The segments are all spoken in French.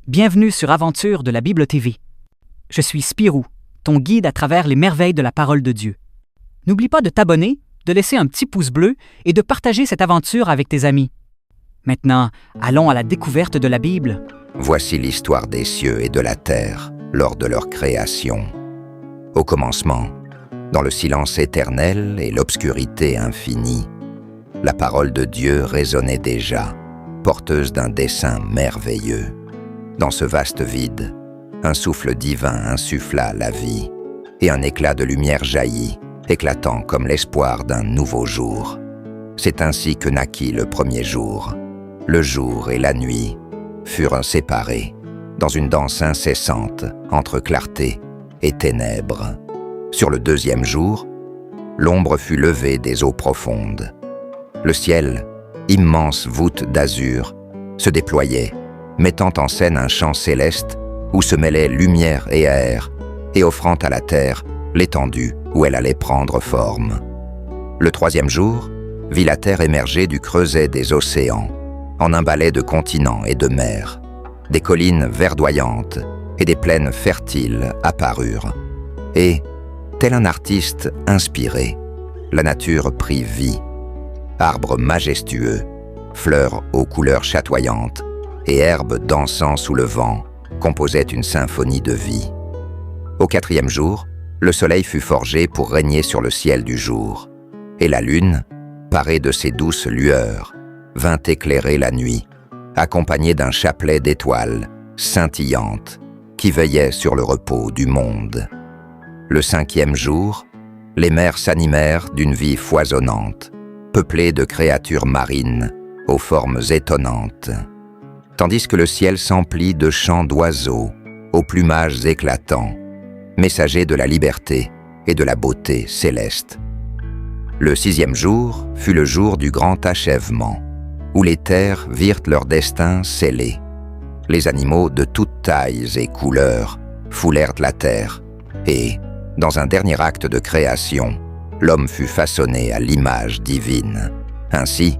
Bienvenue sur Aventure de la Bible TV. Je suis Spirou, ton guide à travers les merveilles de la parole de Dieu. N'oublie pas de t'abonner, de laisser un petit pouce bleu et de partager cette aventure avec tes amis. Maintenant, allons à la découverte de la Bible. Voici l'histoire des cieux et de la terre lors de leur création. Au commencement, dans le silence éternel et l'obscurité infinie, la parole de Dieu résonnait déjà, porteuse d'un dessein merveilleux. Dans ce vaste vide, un souffle divin insuffla la vie, et un éclat de lumière jaillit, éclatant comme l'espoir d'un nouveau jour. C'est ainsi que naquit le premier jour. Le jour et la nuit furent séparés, dans une danse incessante entre clarté et ténèbres. Sur le deuxième jour, l'ombre fut levée des eaux profondes. Le ciel, immense voûte d'azur, se déployait, mettant en scène un champ céleste où se mêlaient lumière et air, et offrant à la terre l'étendue où elle allait prendre forme. Le troisième jour vit la terre émerger du creuset des océans, en un balai de continents et de mers. Des collines verdoyantes et des plaines fertiles apparurent. Et, tel un artiste inspiré, la nature prit vie. Arbres majestueux, fleurs aux couleurs chatoyantes, et herbes dansant sous le vent composaient une symphonie de vie. Au quatrième jour, le soleil fut forgé pour régner sur le ciel du jour, et la lune, parée de ses douces lueurs, vint éclairer la nuit, accompagnée d'un chapelet d'étoiles scintillantes qui veillaient sur le repos du monde. Le cinquième jour, les mers s'animèrent d'une vie foisonnante, peuplée de créatures marines aux formes étonnantes, tandis que le ciel s'emplit de chants d'oiseaux aux plumages éclatants, messagers de la liberté et de la beauté céleste. Le sixième jour fut le jour du grand achèvement, où les terres virent leur destin scellé. Les animaux de toutes tailles et couleurs foulèrent la terre, et, dans un dernier acte de création, l'homme fut façonné à l'image divine. Ainsi,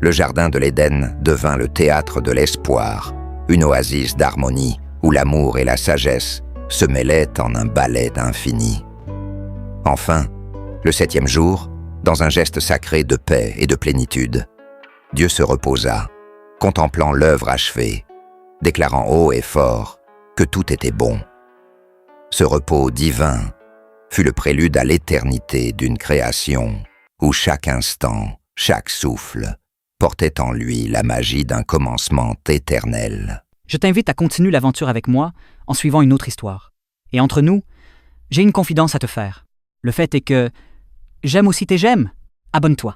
le jardin de l'Éden devint le théâtre de l'espoir, une oasis d'harmonie où l'amour et la sagesse se mêlaient en un ballet infini. Enfin, le septième jour, dans un geste sacré de paix et de plénitude, Dieu se reposa, contemplant l'œuvre achevée, déclarant haut et fort que tout était bon. Ce repos divin fut le prélude à l'éternité d'une création où chaque instant, chaque souffle, portait en lui la magie d'un commencement éternel. Je t'invite à continuer l'aventure avec moi en suivant une autre histoire. Et entre nous, j'ai une confidence à te faire. Le fait est que j'aime aussi tes j'aime. Abonne-toi.